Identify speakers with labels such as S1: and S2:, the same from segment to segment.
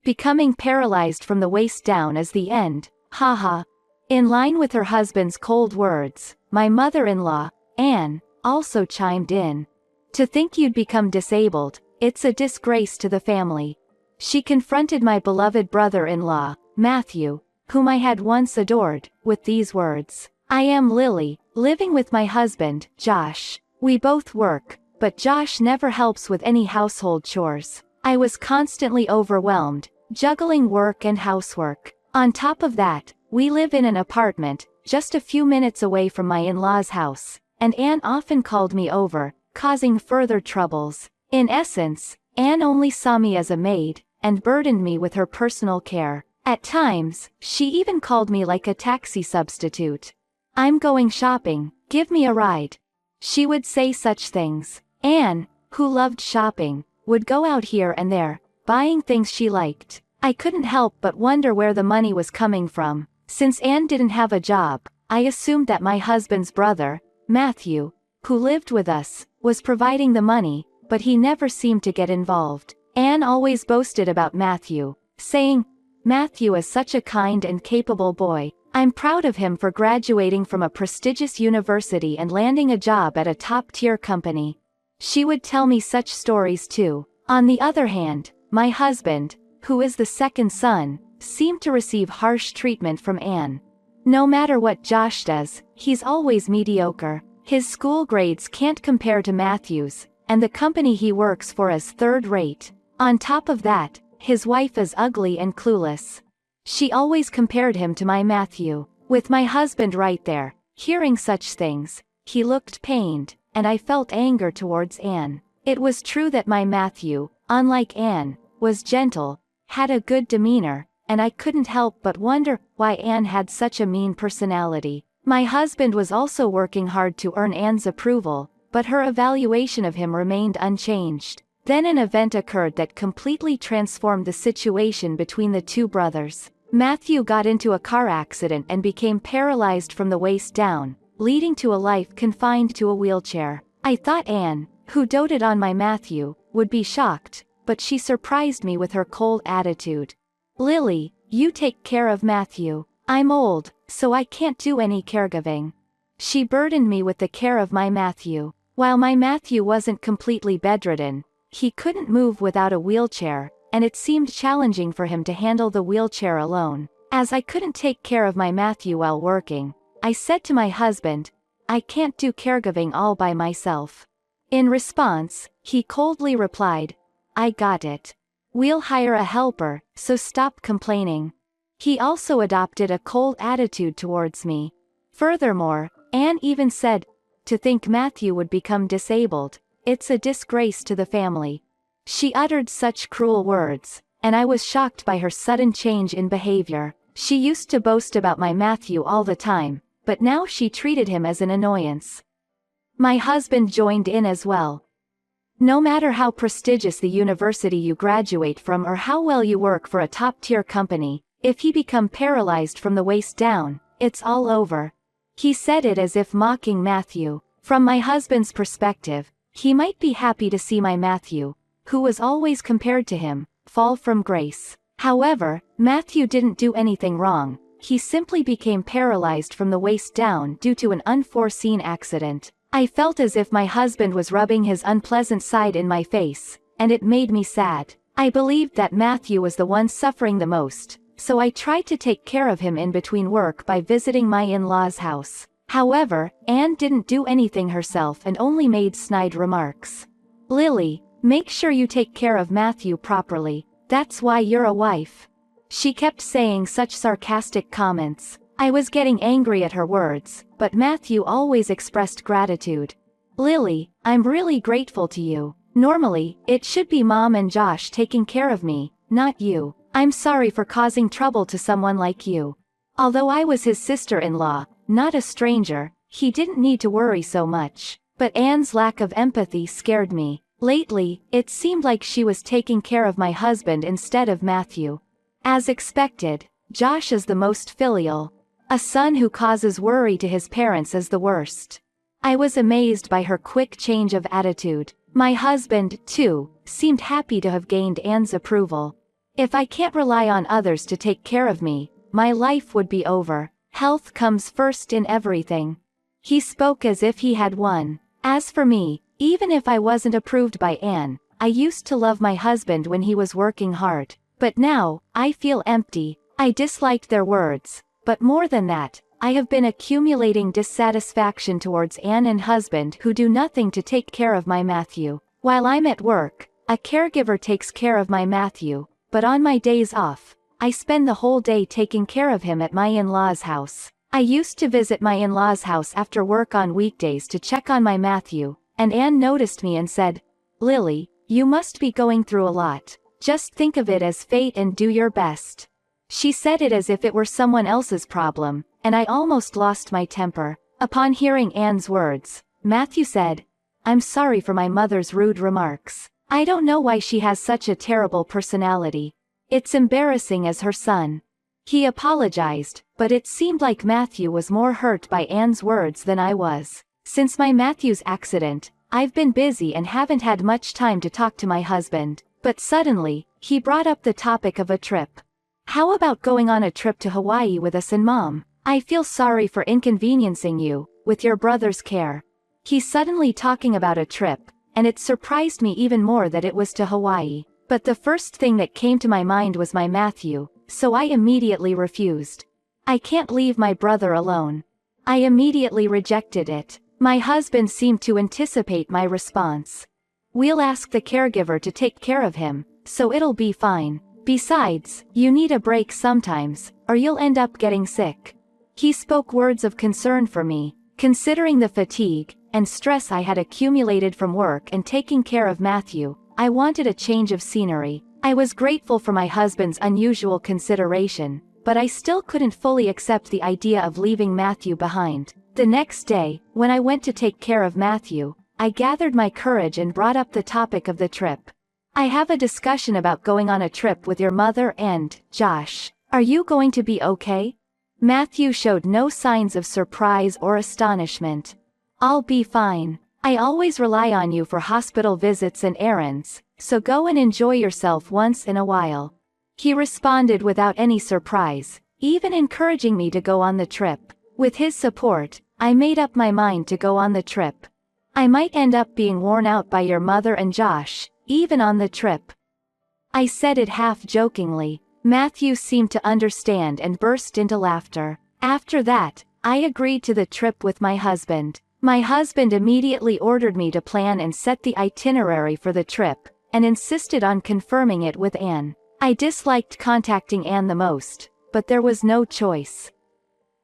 S1: Becoming paralyzed from the waist down is the end, haha. In line with her husband's cold words, my mother-in-law, Anne, also chimed in. To think you'd become disabled, it's a disgrace to the family. She confronted my beloved brother-in-law, Matthew, whom I had once adored, with these words. I am Lily, living with my husband, Josh. We both work, but Josh never helps with any household chores. I was constantly overwhelmed, juggling work and housework. On top of that, we live in an apartment, just a few minutes away from my in-laws' house, and Anne often called me over, causing further troubles. In essence, Anne only saw me as a maid, and burdened me with her personal care. At times, she even called me like a taxi substitute. I'm going shopping, give me a ride. She would say such things. Anne, who loved shopping, would go out here and there, buying things she liked. I couldn't help but wonder where the money was coming from. Since Anne didn't have a job, I assumed that my husband's brother, Matthew, who lived with us, was providing the money, but he never seemed to get involved. Anne always boasted about Matthew, saying, Matthew is such a kind and capable boy. I'm proud of him for graduating from a prestigious university and landing a job at a top-tier company. She would tell me such stories too. On the other hand, my husband, who is the second son, seemed to receive harsh treatment from Anne. No matter what Josh does, he's always mediocre. His school grades can't compare to Matthew's, and the company he works for is third-rate. On top of that, his wife is ugly and clueless. She always compared him to my Matthew. With my husband right there, hearing such things, he looked pained, and I felt anger towards Anne. It was true that my Matthew, unlike Anne, was gentle, had a good demeanor, and I couldn't help but wonder why Anne had such a mean personality. My husband was also working hard to earn Anne's approval, but her evaluation of him remained unchanged. Then an event occurred that completely transformed the situation between the two brothers. Matthew got into a car accident and became paralyzed from the waist down, leading to a life confined to a wheelchair. I thought Anne, who doted on my Matthew, would be shocked, but she surprised me with her cold attitude. Lily, you take care of Matthew. I'm old, so I can't do any caregiving. She burdened me with the care of my Matthew. While my Matthew wasn't completely bedridden, he couldn't move without a wheelchair, and it seemed challenging for him to handle the wheelchair alone. As I couldn't take care of my Matthew while working, I said to my husband, I can't do caregiving all by myself. In response, he coldly replied, I got it. We'll hire a helper, so stop complaining. He also adopted a cold attitude towards me. Furthermore, Anne even said, to think Matthew would become disabled. It's a disgrace to the family. She uttered such cruel words, and I was shocked by her sudden change in behavior. She used to boast about my Matthew all the time, but now she treated him as an annoyance. My husband joined in as well. No matter how prestigious the university you graduate from or how well you work for a top-tier company, if he become paralyzed from the waist down, it's all over. He said it as if mocking Matthew. From my husband's perspective, he might be happy to see my Matthew, who was always compared to him, fall from grace. However, Matthew didn't do anything wrong. He simply became paralyzed from the waist down due to an unforeseen accident. I felt as if my husband was rubbing his unpleasant side in my face, and it made me sad. I believed that Matthew was the one suffering the most, so I tried to take care of him in between work by visiting my in-laws' house. However, Anne didn't do anything herself and only made snide remarks. Lily, make sure you take care of Matthew properly. That's why you're a wife. She kept saying such sarcastic comments. I was getting angry at her words, but Matthew always expressed gratitude. Lily, I'm really grateful to you. Normally, it should be Mom and Josh taking care of me, not you. I'm sorry for causing trouble to someone like you. Although I was his sister-in-law, not a stranger, he didn't need to worry so much. But Anne's lack of empathy scared me. Lately, it seemed like she was taking care of my husband instead of Matthew. As expected, Josh is the most filial. A son who causes worry to his parents is the worst. I was amazed by her quick change of attitude. My husband, too, seemed happy to have gained Anne's approval. If I can't rely on others to take care of me, my life would be over. Health comes first in everything. He spoke as if he had won. As for me, even if I wasn't approved by Anne, I used to love my husband when he was working hard. But now, I feel empty. I disliked their words. But more than that, I have been accumulating dissatisfaction towards Anne and husband who do nothing to take care of my Matthew. While I'm at work, a caregiver takes care of my Matthew, but on my days off, I spend the whole day taking care of him at my in-laws' house. I used to visit my in-laws' house after work on weekdays to check on my Matthew, and Anne noticed me and said, "Lily, you must be going through a lot. Just think of it as fate and do your best." She said it as if it were someone else's problem, and I almost lost my temper. Upon hearing Anne's words, Matthew said, "I'm sorry for my mother's rude remarks. I don't know why she has such a terrible personality. It's embarrassing as her son." He apologized, but it seemed like Matthew was more hurt by Anne's words than I was. Since my Matthew's accident, I've been busy and haven't had much time to talk to my husband, but suddenly, he brought up the topic of a trip. "How about going on a trip to Hawaii with us and Mom? I feel sorry for inconveniencing you, with your brother's care." He's suddenly talking about a trip, and it surprised me even more that it was to Hawaii. But the first thing that came to my mind was my Matthew, so I immediately refused. I can't leave my brother alone. I immediately rejected it. My husband seemed to anticipate my response. "We'll ask the caregiver to take care of him, so it'll be fine. Besides, you need a break sometimes, or you'll end up getting sick." He spoke words of concern for me, considering the fatigue and stress I had accumulated from work and taking care of Matthew. I wanted a change of scenery. I was grateful for my husband's unusual consideration, but I still couldn't fully accept the idea of leaving Matthew behind. The next day, when I went to take care of Matthew, I gathered my courage and brought up the topic of the trip. "I have a discussion about going on a trip with your mother and Josh. Are you going to be okay?" Matthew showed no signs of surprise or astonishment. "I'll be fine. I always rely on you for hospital visits and errands, so go and enjoy yourself once in a while." He responded without any surprise, even encouraging me to go on the trip. With his support, I made up my mind to go on the trip. "I might end up being worn out by your mother and Josh, even on the trip." I said it half-jokingly. Matthew seemed to understand and burst into laughter. After that, I agreed to the trip with my husband. My husband immediately ordered me to plan and set the itinerary for the trip, and insisted on confirming it with Anne. I disliked contacting Anne the most, but there was no choice.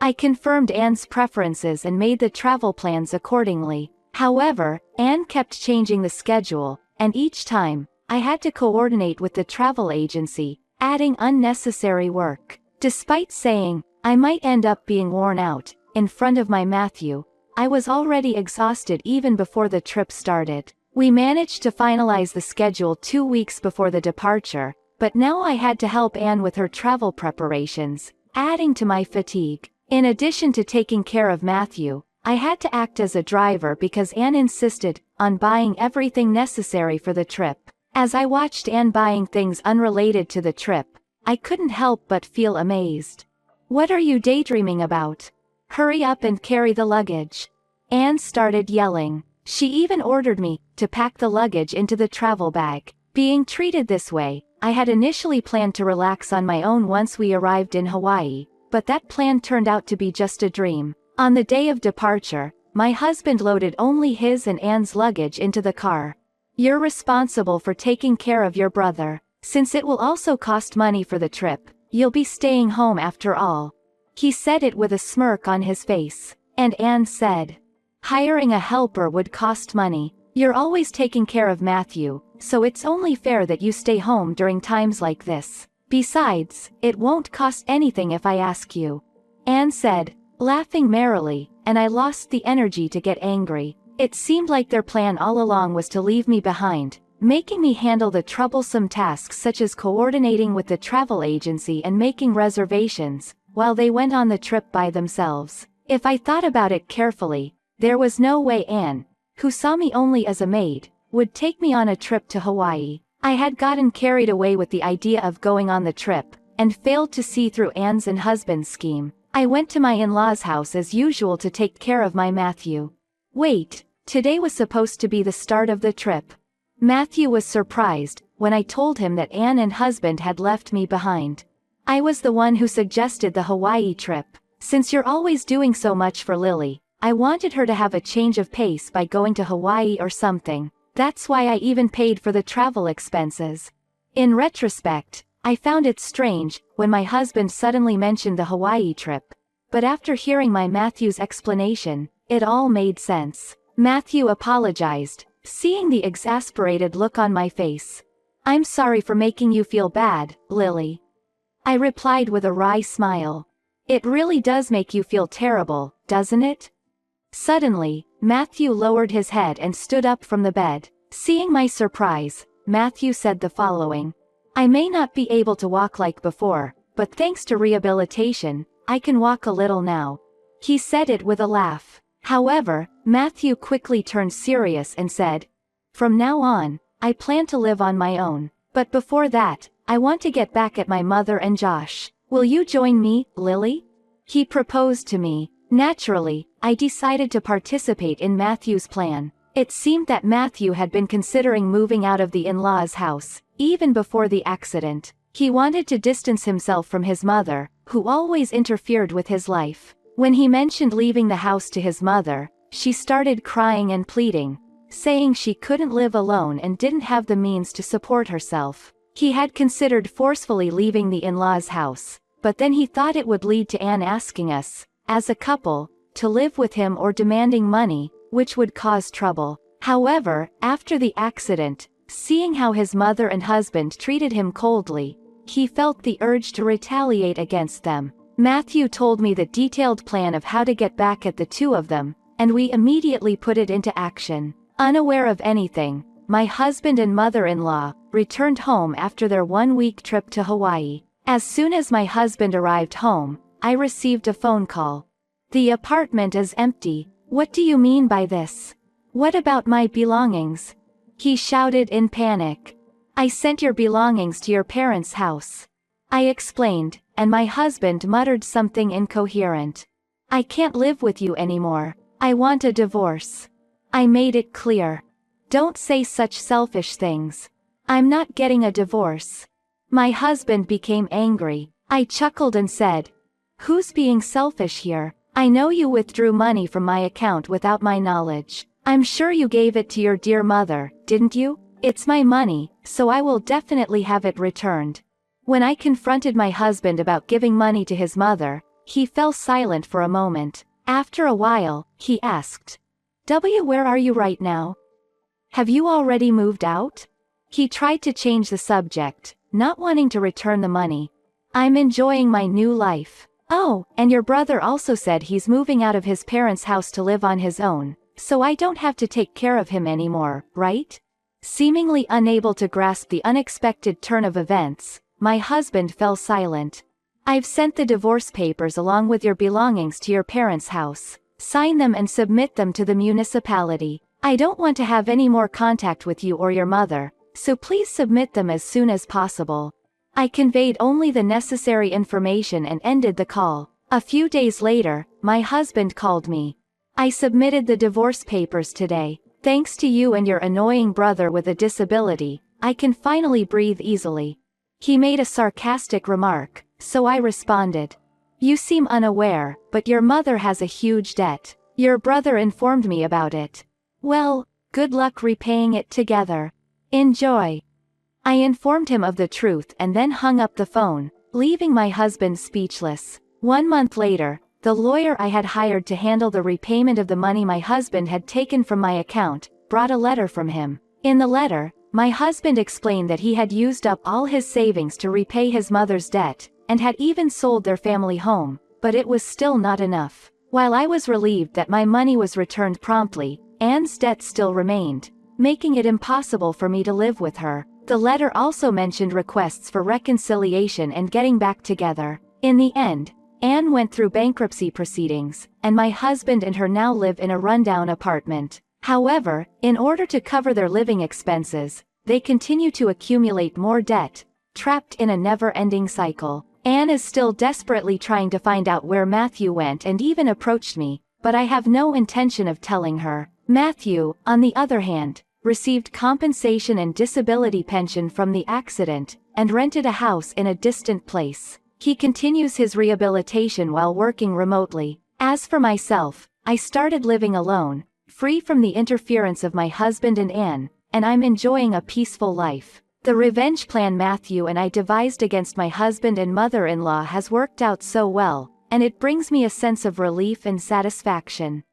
S1: I confirmed Anne's preferences and made the travel plans accordingly. However, Anne kept changing the schedule, and each time, I had to coordinate with the travel agency, adding unnecessary work. Despite saying, I might end up being worn out, in front of my Matthew, I was already exhausted even before the trip started. We managed to finalize the schedule 2 weeks before the departure, but now I had to help Anne with her travel preparations, adding to my fatigue. In addition to taking care of Matthew, I had to act as a driver because Anne insisted on buying everything necessary for the trip. As I watched Anne buying things unrelated to the trip, I couldn't help but feel amazed. "What are you daydreaming about? Hurry up and carry the luggage." Anne started yelling. She even ordered me to pack the luggage into the travel bag. Being treated this way, I had initially planned to relax on my own once we arrived in Hawaii, but that plan turned out to be just a dream. On the day of departure, my husband loaded only his and Anne's luggage into the car. "You're responsible for taking care of your brother. Since it will also cost money for the trip, you'll be staying home after all." He said it with a smirk on his face. And Anne said, "Hiring a helper would cost money. You're always taking care of Matthew, so it's only fair that you stay home during times like this. Besides, it won't cost anything if I ask you," Anne said, laughing merrily, and I lost the energy to get angry. It seemed like their plan all along was to leave me behind, making me handle the troublesome tasks such as coordinating with the travel agency and making reservations, while they went on the trip by themselves. If I thought about it carefully, there was no way Anne, who saw me only as a maid, would take me on a trip to Hawaii. I had gotten carried away with the idea of going on the trip, and failed to see through Anne's and husband's scheme. I went to my in-laws' house as usual to take care of my Matthew. Wait, today was supposed to be the start of the trip. Matthew was surprised when I told him that Anne and husband had left me behind. I was the one who suggested the Hawaii trip. Since you're always doing so much for Lily, I wanted her to have a change of pace by going to Hawaii or something. That's why I even paid for the travel expenses. In retrospect, I found it strange when my husband suddenly mentioned the Hawaii trip. But after hearing my Matthew's explanation, it all made sense. Matthew apologized, seeing the exasperated look on my face. "I'm sorry for making you feel bad, Lily," I replied with a wry smile. "It really does make you feel terrible, doesn't it?" Suddenly, Matthew lowered his head and stood up from the bed. Seeing my surprise, Matthew said the following: "I may not be able to walk like before, but thanks to rehabilitation, I can walk a little now." He said it with a laugh. However, Matthew quickly turned serious and said, "From now on, I plan to live on my own. But before that, I want to get back at my mother and Josh. Will you join me, Lily?" He proposed to me. Naturally, I decided to participate in Matthew's plan. It seemed that Matthew had been considering moving out of the in-laws' house, even before the accident. He wanted to distance himself from his mother, who always interfered with his life. When he mentioned leaving the house to his mother, she started crying and pleading, saying she couldn't live alone and didn't have the means to support herself. He had considered forcefully leaving the in-laws' house, but then he thought it would lead to Anne asking us, as a couple, to live with him or demanding money, which would cause trouble. However, after the accident, seeing how his mother and husband treated him coldly, he felt the urge to retaliate against them. Matthew told me the detailed plan of how to get back at the two of them, and we immediately put it into action. Unaware of anything, my husband and mother-in-law returned home after their one-week trip to Hawaii. As soon as my husband arrived home, I received a phone call. "The apartment is empty. What do you mean by this? What about my belongings?" he shouted in panic. "I sent your belongings to your parents' house," I explained, and my husband muttered something incoherent. "I can't live with you anymore. I want a divorce." I made it clear. "Don't say such selfish things. I'm not getting a divorce." My husband became angry. I chuckled and said, "Who's being selfish here? I know you withdrew money from my account without my knowledge. I'm sure you gave it to your dear mother, didn't you? It's my money, so I will definitely have it returned." When I confronted my husband about giving money to his mother, he fell silent for a moment. After a while, he asked, "Where are you right now? Have you already moved out?" He tried to change the subject, not wanting to return the money. "I'm enjoying my new life." "Oh, and your brother also said he's moving out of his parents' house to live on his own, so I don't have to take care of him anymore, right?" Seemingly unable to grasp the unexpected turn of events, my husband fell silent. "I've sent the divorce papers along with your belongings to your parents' house. Sign them and submit them to the municipality. I don't want to have any more contact with you or your mother, so please submit them as soon as possible." I conveyed only the necessary information and ended the call. A few days later, my husband called me. "I submitted the divorce papers today. Thanks to you and your annoying brother with a disability, I can finally breathe easily." He made a sarcastic remark, so I responded, "You seem unaware, but your mother has a huge debt. Your brother informed me about it. Well, good luck repaying it together. Enjoy." I informed him of the truth and then hung up the phone, leaving my husband speechless. 1 month later, the lawyer I had hired to handle the repayment of the money my husband had taken from my account brought a letter from him. In the letter, my husband explained that he had used up all his savings to repay his mother's debt, and had even sold their family home, but it was still not enough. While I was relieved that my money was returned promptly, Anne's debt still remained, making it impossible for me to live with her. The letter also mentioned requests for reconciliation and getting back together. In the end, Anne went through bankruptcy proceedings, and my husband and her now live in a rundown apartment. However, in order to cover their living expenses, they continue to accumulate more debt, trapped in a never-ending cycle. Anne is still desperately trying to find out where Matthew went and even approached me, but I have no intention of telling her. Matthew, on the other hand, received compensation and disability pension from the accident, and rented a house in a distant place. He continues his rehabilitation while working remotely. As for myself, I started living alone, free from the interference of my husband and Anne, and I'm enjoying a peaceful life. The revenge plan Matthew and I devised against my husband and mother-in-law has worked out so well, and it brings me a sense of relief and satisfaction.